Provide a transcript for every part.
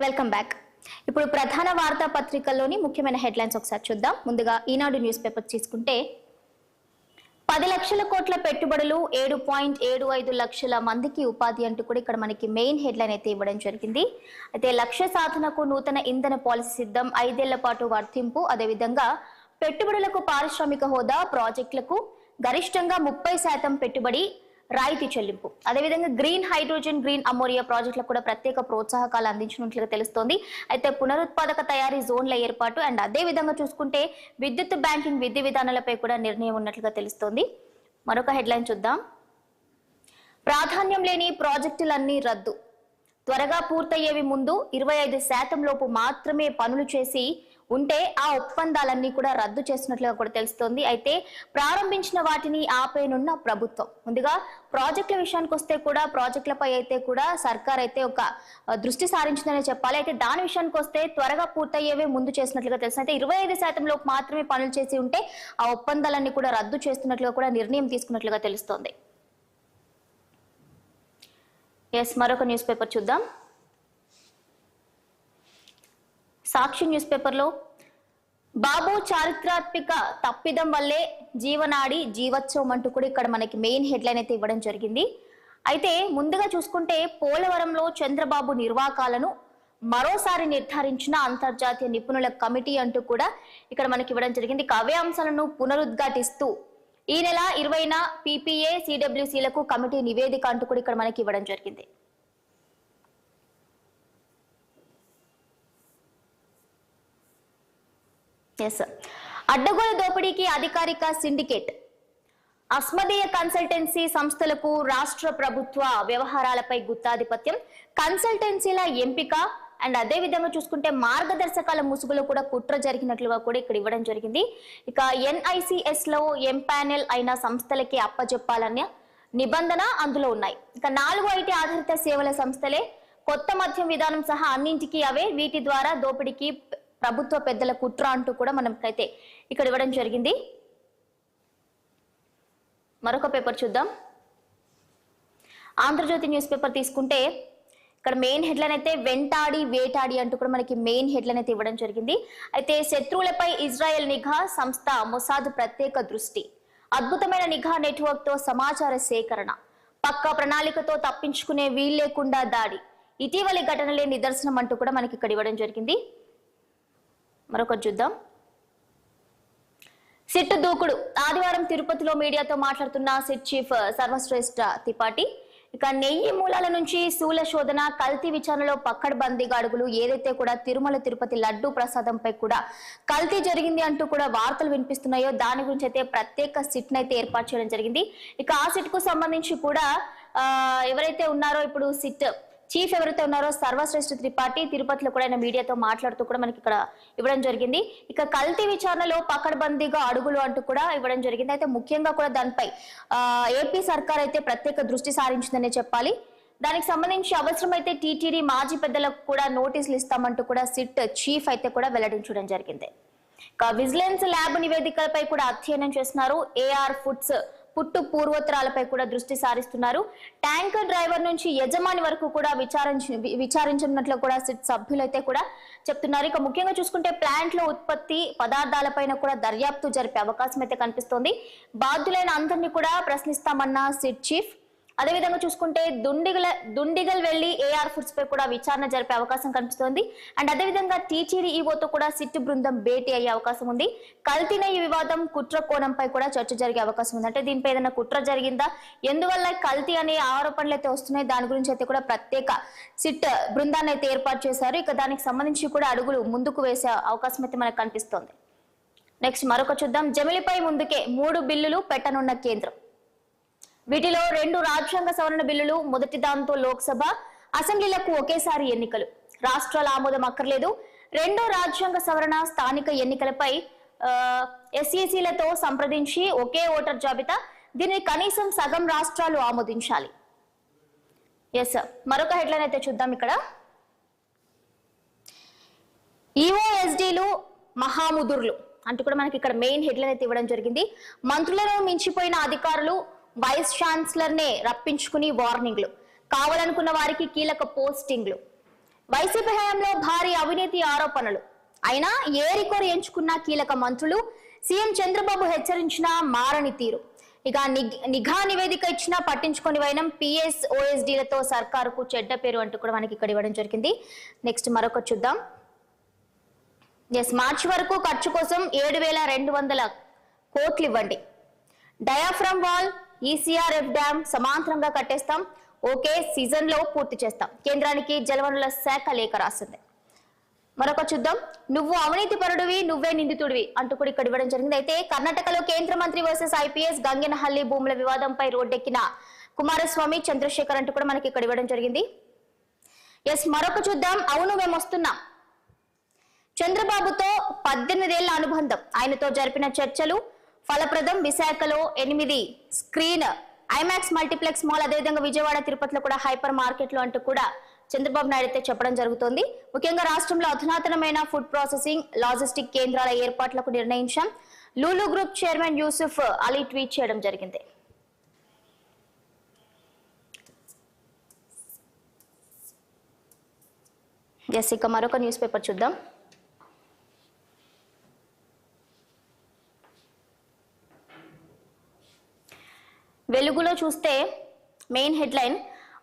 Welcome back. ఇప్పుడు ప్రధాన వార్తా పత్రికల్లోని ముఖ్యమైన హెడ్లైన్స్ ఒకసారి చూద్దాం. ముందుగా ఈనాడు న్యూస్ పేపర్ తీసుకుంటే 10 లక్షల కోట్ల పెట్టుబడులు 7.75 లక్షల మందికి ఉపాధి అంటూ కూడా ఇక్కడ మనకి మెయిన్ హెడ్లైన్ అయితే ఇవ్వడం జరిగింది. అయితే లక్ష్య సాధనకు నూతన ఇంధన పాలసీ సిద్ధం, 5 ఏళ్ల పాటు వర్తింపు, అదేవిధంగా పెట్టుబడులకు పారిశ్రామిక హోదా, ప్రాజెక్టులకు గరిష్టంగా 30% పెట్టుబడి రాయితీ చెల్లింపు, అదేవిధంగా గ్రీన్ హైడ్రోజన్, గ్రీన్ అమోనియా ప్రాజెక్టులకు కూడా ప్రత్యేక ప్రోత్సాహకాలు అందించినట్లుగా తెలుస్తోంది. అయితే పునరుత్పాదక తయారీ జోన్ల ఏర్పాటు అండ్ అదే విధంగా చూసుకుంటే విద్యుత్ బ్యాంకింగ్ విధి విధానాలపై కూడా నిర్ణయం ఉన్నట్లుగా తెలుస్తోంది. మరొక హెడ్లైన్ చూద్దాం. ప్రాధాన్యం లేని ప్రాజెక్టులన్నీ రద్దు, త్వరగా పూర్తయ్యేవి ముందు 25% లోపు మాత్రమే పనులు చేసి ఉంటే ఆ ఒప్పందాలన్నీ కూడా రద్దు చేసినట్లుగా కూడా తెలుస్తోంది. అయితే ప్రారంభించిన వాటిని ఆపేనున్న ప్రభుత్వం. ముందుగా ప్రాజెక్టుల విషయానికి వస్తే కూడా ప్రాజెక్టులపై అయితే కూడా సర్కార్ అయితే ఒక దృష్టి సారించిందనే చెప్పాలి. అయితే దాని విషయానికి వస్తే త్వరగా పూర్తయ్యేవే ముందు చేసినట్లుగా తెలుసు. అయితే 25% లోపు మాత్రమే పనులు చేసి ఉంటే ఆ ఒప్పందాలన్నీ కూడా రద్దు చేస్తున్నట్లుగా కూడా నిర్ణయం తీసుకున్నట్లుగా తెలుస్తోంది. మరొక న్యూస్ పేపర్ చూద్దాం. సాక్షి న్యూస్ పేపర్లో బాబు చారిత్రాత్మక తప్పిదం వల్లే జీవనాడి జీవోత్సవం అంటూ కూడా ఇక్కడ మనకి మెయిన్ హెడ్లైన్ అయితే ఇవ్వడం జరిగింది. అయితే ముందుగా చూసుకుంటే పోలవరంలో చంద్రబాబు నిర్వాకాలను మరోసారి నిర్ధారించిన అంతర్జాతీయ నిపుణుల కమిటీ అంటూ కూడా ఇక్కడ మనకి ఇవ్వడం జరిగింది. అవే అంశాలను పునరుద్ఘాటిస్తూ ఈ నెల 20న పీపీఏ సిడబ్ల్యూసీలకు కమిటీ నివేదిక అంటూ కూడా ఇక్కడ మనకి ఇవ్వడం జరిగింది. అడ్డగోలు దోపిడీకి అధికారిక సిండికేట్, అస్మదీయ కన్సల్టెన్సీ సంస్థలకు రాష్ట్ర ప్రభుత్వ వ్యవహారాలపై గుత్తాధిపత్యం, కన్సల్టెన్సీల ఎంపిక అండ్ అదే విధంగా చూసుకుంటే మార్గదర్శకాల ముసుగులో కూడా కుట్ర జరిగినట్లుగా కూడా ఇక్కడ ఇవ్వడం జరిగింది. ఇక NICS లో ఎంపానెల్ అయిన సంస్థలకే అప్పచెప్పాలన్న నిబంధన అందులో ఉన్నాయి. ఇక 4 IT ఆధారిత సేవల సంస్థలే, కొత్త మద్యం విధానం సహా అన్నింటికీ అవే, వీటి ద్వారా దోపిడీకి ప్రభుత్వ పెద్దల కుట్ర అంటూ కూడా మనకైతే ఇక్కడ ఇవ్వడం జరిగింది. మరొక పేపర్ చూద్దాం. ఆంధ్రజ్యోతి న్యూస్ పేపర్ తీసుకుంటే ఇక్కడ మెయిన్ హెడ్లైన్ అయితే వెంటాడి వేటాడి అంటూ కూడా మనకి మెయిన్ హెడ్లైన్ అయితే ఇవ్వడం జరిగింది. అయితే శత్రువులపై ఇజ్రాయెల్ నిఘా సంస్థ మొసాద్ ప్రత్యేక దృష్టి, అద్భుతమైన నిఘా నెట్వర్క్ తో సమాచార సేకరణ, పక్కా ప్రణాళికతో తప్పించుకునే వీల్లేకుండా దాడి, ఇటీవలి ఘటనలే నిదర్శనం అంటూ కూడా మనకి ఇక్కడ ఇవ్వడం జరిగింది. మరొకటి చూద్దాం. సిట్ దూకుడు, ఆదివారం తిరుపతిలో మీడియాతో మాట్లాడుతున్న సిట్ చీఫ్ సర్వశ్రేష్ఠ త్రిపాఠి. ఇక నెయ్యి మూలాల నుంచి శూల శోధన, కల్తీ విచారణలో పక్కడబందీగా అడుగులు, ఏదైతే కూడా తిరుమల తిరుపతి లడ్డూ ప్రసాదంపై కూడా కల్తీ జరిగింది అంటూ కూడా వార్తలు వినిపిస్తున్నాయో దాని గురించి అయితే ప్రత్యేక సిట్ నైతే ఏర్పాటు చేయడం జరిగింది. ఇక ఆ సిట్ కు సంబంధించి కూడా ఎవరైతే ఉన్నారో ఇప్పుడు సిట్ చీఫ్ ఎవరైతే ఉన్నారో సర్వశ్రేష్ఠ త్రిపాఠి తిరుపతిలో కూడా ఆయన మీడియాతో మాట్లాడుతూ కూడా మనకి ఇక్కడ ఇవ్వడం జరిగింది. ఇక కల్తీ విచారణలో పకడ్బందీగా అడుగులు అంటూ కూడా ఇవ్వడం జరిగింది. అయితే ముఖ్యంగా కూడా దానిపై ఏపీ సర్కార్ అయితే ప్రత్యేక దృష్టి సారించిందనే చెప్పాలి. దానికి సంబంధించి అవసరమైతే టీటీడీ మాజీ పెద్దలకు కూడా నోటీసులు ఇస్తామంటూ కూడా సిట్ చీఫ్ అయితే కూడా వెల్లడించడం జరిగింది. ఇక విజిలెన్స్ ల్యాబ్ నివేదికలపై కూడా అధ్యయనం చేస్తున్నారు. ఏఆర్ ఫుడ్స్ పుట్టు పూర్వోత్తరాలపై కూడా దృష్టి సారిస్తున్నారు. ట్యాంకర్ డ్రైవర్ నుంచి యజమాని వరకు కూడా విచారించినట్లు కూడా సిట్ సభ్యులైతే కూడా చెప్తున్నారు. ఇక ముఖ్యంగా చూసుకుంటే ప్లాంట్ లో ఉత్పత్తి పదార్థాలపైన కూడా దర్యాప్తు జరిపే అవకాశం అయితే కనిపిస్తోంది. బాధ్యులైన అందరినీ కూడా ప్రశ్నిస్తామన్న సిట్ చీఫ్. అదేవిధంగా చూసుకుంటే దుండిగల్ వెళ్లి ఏఆర్ ఫుడ్స్ పై కూడా విచారణ జరిపే అవకాశం కనిపిస్తోంది. అండ్ అదేవిధంగా టీటీడీ ఈవోతో కూడా సిట్ బృందం భేటీ అయ్యే అవకాశం ఉంది. కల్తీ నెయ్యి వివాదం కుట్ర కోణంపై కూడా చర్చ జరిగే అవకాశం ఉంది. అంటే దీనిపై ఏదైనా కుట్ర జరిగిందా, ఎందువల్ల కల్తీ అనే ఆరోపణలు అయితే వస్తున్నాయి, దాని గురించి అయితే కూడా ప్రత్యేక సిట్ బృందాన్ని అయితే ఏర్పాటు చేశారు. ఇక దానికి సంబంధించి కూడా అడుగులు ముందుకు వేసే అవకాశం అయితే మనకు కనిపిస్తోంది. నెక్స్ట్ మరొక చూద్దాం. జమిలిపై ముందుకే 3 బిల్లులు పెట్టనున్న కేంద్రం. వీటిలో 2 రాజ్యాంగ సవరణ బిల్లులు, మొదటి దాంతో లోక్సభ అసెంబ్లీలకు ఒకేసారి ఎన్నికలు, రాష్ట్రాల ఆమోదం అక్కర్లేదు. 2వ రాజ్యాంగ సవరణ స్థానిక ఎన్నికలపై SECలతో సంప్రదించి ఒకే ఓటర్ జాబితా, దీన్ని కనీసం సగం రాష్ట్రాలు ఆమోదించాలి. మరొక హెడ్లైన్ అయితే చూద్దాం. ఇక్కడ EOSDలు మహాముదుర్లు అంటూ కూడా మనకి ఇక్కడ మెయిన్ హెడ్లైన్ అయితే ఇవ్వడం జరిగింది. మంత్రులను మించిపోయిన అధికారులు వైస్ ఛాన్సలర్ నే రప్పించుకుని వార్నింగ్లు, కావాలనుకున్న వారికి కీలక పోస్టింగ్లు. వైసీపీ హయాంలో భారీ అవినీతి ఆరోపణలు అయినా ఏరికోరి ఎంచుకున్న కీలక మంత్రులు, సీఎం చంద్రబాబు హెచ్చరించిన మారని తీరు. ఇక నిఘా నివేదిక ఇచ్చినా పట్టించుకొని వైనం, పిఎస్ ఓఎస్డీలతో సర్కారుకు చెడ్డ పేరు అంటూ కూడా మనకి ఇక్కడ ఇవ్వడం జరిగింది. నెక్స్ట్ మరొక చూద్దాం. మార్చి వరకు ఖర్చు కోసం 7,200 కోట్లు ఇవ్వండి. డయాఫ్రమ్ వాల్, ఈసీఆర్ఎఫ్ డ్యామ్ సమాంతరంగా కట్టేస్తాం. ఓకే, సీజన్ లో పూర్తి చేస్తాం. కేంద్రానికి జలవనరుల శాఖ లేఖ రాసింది. మరొక చూద్దాం. నువ్వు అవినీతి పరుడివి, నువ్వే నిందితుడివి అంటూ కూడా ఇక్కడ ఇవ్వడం జరిగింది. అయితే కర్ణాటకలో కేంద్ర మంత్రి వర్సెస్ ఐపీఎస్ గంగెనహల్లి భూముల వివాదంపై రోడ్డెక్కిన కుమారస్వామి, చంద్రశేఖర్ అంటూ కూడా మనకి ఇక్కడ ఇవ్వడం జరిగింది. మరొక చూద్దాం. అవును మేము వస్తున్నాం. చంద్రబాబుతో 18 ఏళ్ల అనుబంధం, ఆయనతో జరిపిన చర్చలు ఫలప్రదం. విశాఖలో 8 స్క్రీన్ ఐమాక్స్ మల్టీప్లెక్స్ మాల్, అదేవిధంగా విజయవాడ, తిరుపతిలో కూడా హైపర్ మార్కెట్లు అంటూ కూడా చంద్రబాబు నాయుడు అయితే చెప్పడం జరుగుతోంది. ముఖ్యంగా రాష్ట్రంలో అధునాతనమైన ఫుడ్ ప్రాసెసింగ్, లాజిస్టిక్ కేంద్రాల ఏర్పాట్లకు నిర్ణయించాం. Lulu group chairman Yusuf Ali tweet చేయడం జరిగింది. ఇక మరొక న్యూస్ పేపర్ చూద్దాం. వెలుగులో చూస్తే మెయిన్ హెడ్లైన్,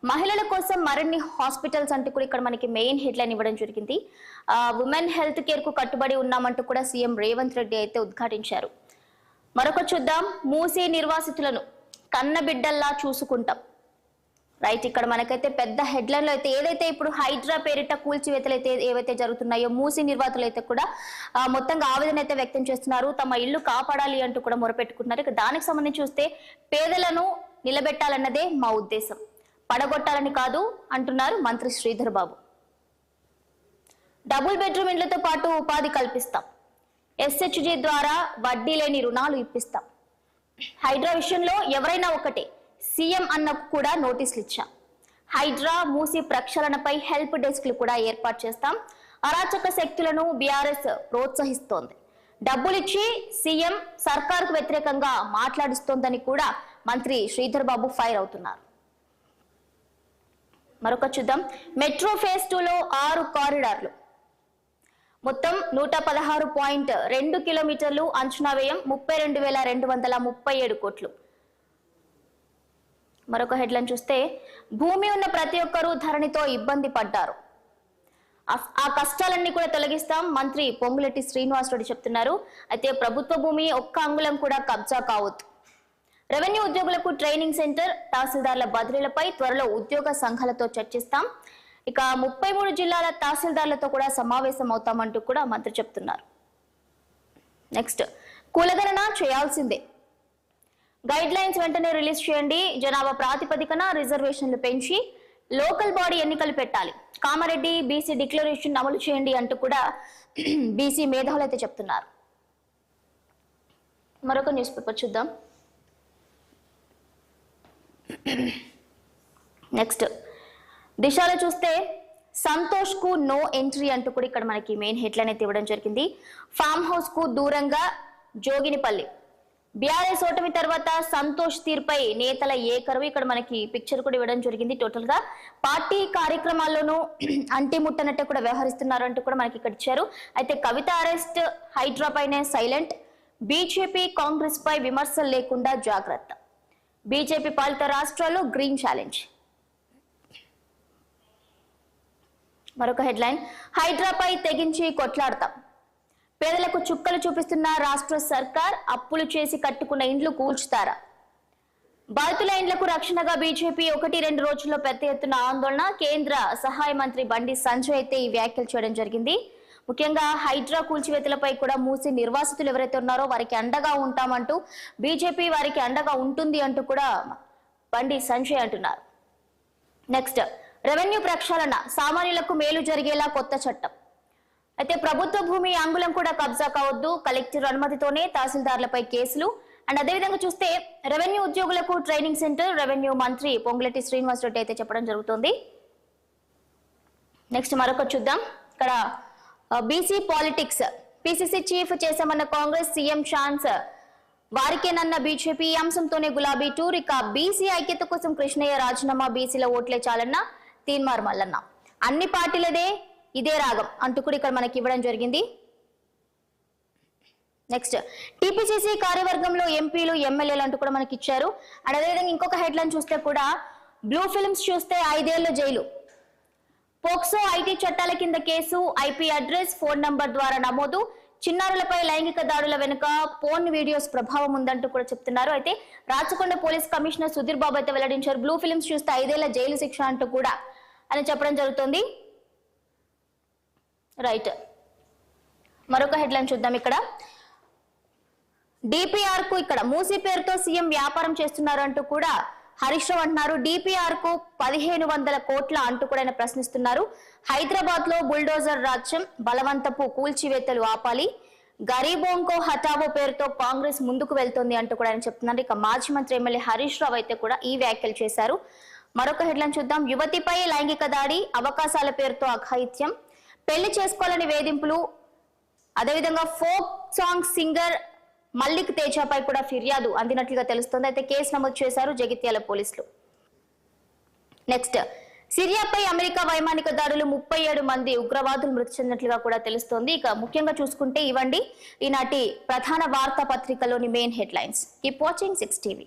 మహిళల కోసం మరిన్ని హాస్పిటల్స్ అంటూ కూడా ఇక్కడ మనకి మెయిన్ హెడ్లైన్ ఇవ్వడం జరిగింది. ఉమెన్ హెల్త్ కేర్ కు కట్టుబడి ఉన్నామంటూ కూడా సీఎం రేవంత్ రెడ్డి అయితే ఉద్ఘాటించారు. మరొక చూద్దాం. మూసీ నిర్వాసితులను కన్నబిడ్డల్లా చూసుకుంటాం. రైట్, ఇక్కడ మనకైతే పెద్ద హెడ్లైన్ లో అయితే ఏదైతే ఇప్పుడు హైడ్రా పేరిట కూల్చివేతలు అయితే ఏవైతే జరుగుతున్నాయో, మూసీ నిర్వాతులు అయితే కూడా మొత్తంగా ఆవేదన అయితే వ్యక్తం చేస్తున్నారు. తమ ఇల్లు కాపాడాలి అంటూ కూడా మొరపెట్టుకుంటున్నారు. ఇక దానికి సంబంధించి చూస్తే పేదలను నిలబెట్టాలన్నదే మా ఉద్దేశం, పడగొట్టాలని కాదు అంటున్నారు మంత్రి శ్రీధర్ బాబు. డబుల్ బెడ్రూమ్ ఇండ్లతో పాటు ఉపాధి కల్పిస్తాం. ఎస్హెచ్జి ద్వారా వడ్డీ లేని రుణాలు ఇప్పిస్తాం. హైడ్రా విషయంలో ఎవరైనా ఒకటే, సీఎం అన్నకు కూడా నోటీసులు ఇచ్చాం. హైడ్రా మూసీ ప్రక్షాళనపై హెల్ప్ డెస్క్లు కూడా ఏర్పాటు చేస్తాం. అరాచక శక్తులను బీఆర్ఎస్ ప్రోత్సహిస్తోంది. డబ్బులిచ్చి సీఎం సర్కారుకు వ్యతిరేకంగా మాట్లాడిస్తోందని కూడా మంత్రి శ్రీధర్ బాబు ఫైర్ అవుతున్నారు. మరొక చూద్దాం. మెట్రో ఫేజ్ 2లో 6 కారిడార్లు, మొత్తం 116.2 కిలోమీటర్లు, అంచనా వ్యయం 32,237 కోట్లు. మరొక హెడ్లైన్ చూస్తే, భూమి ఉన్న ప్రతి ఒక్కరూ ధరణితో ఇబ్బంది పడ్డారు, ఆ కష్టాలన్నీ కూడా తొలగిస్తాం మంత్రి పొంగులేటి శ్రీనివాసరెడ్డి చెప్తున్నారు. అయితే ప్రభుత్వ భూమి ఒక్క అంగుళం కూడా కబ్జా కావద్దు. రెవెన్యూ ఉద్యోగులకు ట్రైనింగ్ సెంటర్, తహసీల్దార్ల బదిలీలపై త్వరలో ఉద్యోగ సంఘాలతో చర్చిస్తాం. ఇక 33 జిల్లాల తహసీల్దార్లతో కూడా సమావేశం అవుతామంటూ కూడా మంత్రి చెప్తున్నారు. నెక్స్ట్, కులగణన చేయాల్సిందే, గైడ్ లైన్స్ వెంటనే రిలీజ్ చేయండి. జనాభా ప్రాతిపదికన రిజర్వేషన్లు పెంచి లోకల్ బాడీ ఎన్నికలు పెట్టాలి. కామారెడ్డి బీసీ డిక్లరేషన్ అమలు చేయండి అంటూ కూడా బీసీ మేధావులు అయితే చెప్తున్నారు. మరొక న్యూస్ పేపర్ చూద్దాం. నెక్స్ట్, దిశలో చూస్తే సంతోష్ కు నో ఎంట్రీ అంటూ కూడా ఇక్కడ మనకి మెయిన్ హెడ్లైన్ అయితే ఇవ్వడం జరిగింది. ఫామ్ హౌస్ కు దూరంగా జోగినిపల్లి, బీఆర్ఎస్ ఓటమి తర్వాత సంతోష్ తీర్పై నేతల ఏకరువు. ఇక్కడ మనకి పిక్చర్ కూడా ఇవ్వడం జరిగింది. టోటల్ గా పార్టీ కార్యక్రమాల్లోనూ అంటిముట్టనట్టు కూడా వ్యవహరిస్తున్నారు అంటూ కూడా మనకి ఇక్కడ ఇచ్చారు. అయితే కవిత అరెస్ట్, హైడ్రా పైనే సైలెంట్, బీజేపీ కాంగ్రెస్ పై విమర్శలు లేకుండా జాగ్రత్త, బీజేపీ పాలిత రాష్ట్రాల్లో గ్రీన్ ఛాలెంజ్. మరొక హెడ్లైన్, హైడ్రాపై తెగించి కొట్లాడతాం, పేదలకు చుక్కలు చూపిస్తున్న రాష్ట్ర సర్కార్, అప్పులు చేసి కట్టుకున్న ఇండ్లు కూల్చుతారా, బాధితుల ఇండ్లకు రక్షణగా బీజేపీ 1-2 రోజుల్లో పెద్ద ఎత్తున ఆందోళన. కేంద్ర సహాయ మంత్రి బండి సంజయ్ అయితే ఈ వ్యాఖ్యలు చేయడం జరిగింది. ముఖ్యంగా హైడ్రా కూల్చివేతలపై కూడా మూసి నిర్వాసితులు ఎవరైతే ఉన్నారో వారికి అండగా ఉంటామంటూ, బీజేపీ వారికి అండగా ఉంటుంది అంటూ కూడా బండి సంజయ్ అంటున్నారు. నెక్స్ట్, రెవెన్యూ ప్రక్షాళన, సామాన్యులకు మేలు జరిగేలా కొత్త చట్టం. అయితే ప్రభుత్వ భూమి అంగుళం కూడా కబ్జా కావద్దు, కలెక్టర్ అనుమతితోనే తహసీల్దార్లపై కేసులు. అండ్ అదేవిధంగా చూస్తే రెవెన్యూ ఉద్యోగులకు ట్రైనింగ్ సెంటర్, రెవెన్యూ మంత్రి పొంగులేటి శ్రీనివాసరెడ్డి అయితే చెప్పడం జరుగుతుంది. నెక్స్ట్ మరొక చూద్దాం. ఇక్కడ బీసీ పాలిటిక్స్, పిసిసి చీఫ్ చేశామన్న కాంగ్రెస్, సీఎం ఛాన్స్ వారికేనన్న బీజేపీ, ఈ అంశంతోనే గులాబీ టూర్. ఇక బీసీ ఐక్యత కోసం కృష్ణయ్య రాజీనామా, బీసీల ఓట్లే చాలన్న తీన్మార్ మల్లన్న. అన్ని పార్టీలదే ఇదే రాగం అంటూ కూడా ఇక్కడ మనకి ఇవ్వడం జరిగింది. నెక్స్ట్ టీపీసీసీ కార్యవర్గంలో ఎంపీలు ఎమ్మెల్యేలు అంటూ కూడా మనకి ఇచ్చారు. అండ్ అదేవిధంగా ఇంకొక హెడ్లైన్ చూస్తే కూడా బ్లూ ఫిల్మ్స్ చూస్తే 5 ఏళ్ల జైలు, పోక్సో ఐటీ చట్టాల కింద case, IP address phone number ద్వారా నమోదు, చిన్నారులపై లైంగిక దాడుల వెనుక పోర్న్ వీడియోస్ ప్రభావం ఉందంటూ కూడా చెప్తున్నారు. అయితే రాచకొండ పోలీస్ కమిషనర్ సుధీర్ బాబు అయితే వెల్లడించారు. బ్లూ ఫిల్మ్స్ చూస్తే 5 ఏళ్ల జైలు శిక్ష అంటూ కూడా అని చెప్పడం జరుగుతుంది. రైట్, మరొక హెడ్లైన్ చూద్దాం. ఇక్కడ డిపిఆర్ కు ఇక్కడ మూసీ పేరుతో సీఎం వ్యాపారం చేస్తున్నారు అంటూ కూడా హరీష్ రావు అంటున్నారు. డిపిఆర్ కు 1500 కోట్ల అంటూ కూడా ఆయన ప్రశ్నిస్తున్నారు. హైదరాబాద్ లో బుల్డోజర్ రాజ్యం, బలవంతపు కూల్చివేతలు ఆపాలి, గరీబోంకో హటావో పేరుతో కాంగ్రెస్ ముందుకు వెళ్తోంది అంటూ కూడా ఆయన చెప్తున్నారు. ఇక మాజీ మంత్రి ఎమ్మెల్యే హరీష్ రావు అయితే కూడా ఈ వ్యాఖ్యలు చేశారు. మరొక హెడ్లైన్ చూద్దాం. యువతిపై లైంగిక దాడి, అవకాశాల పేరుతో అఘాయిత్యం, పెళ్లి చేసుకోవాలని వేధింపులు, అదేవిధంగా ఫోక్ సాంగ్ సింగర్ మల్లిక్ తేజపై కూడా ఫిర్యాదు అందినట్లుగా తెలుస్తోంది. అయితే కేసు నమోదు చేశారు జగిత్యాల పోలీసులు. నెక్స్ట్ సిరియాపై అమెరికా వైమానిక దాడులు, 37 మంది ఉగ్రవాదులు మృతి చెందినట్లుగా కూడా తెలుస్తోంది. ఇక ముఖ్యంగా చూసుకుంటే ఇవ్వండి ఈనాటి ప్రధాన వార్తా పత్రికలోని main headlines. Keep watching 6 TV.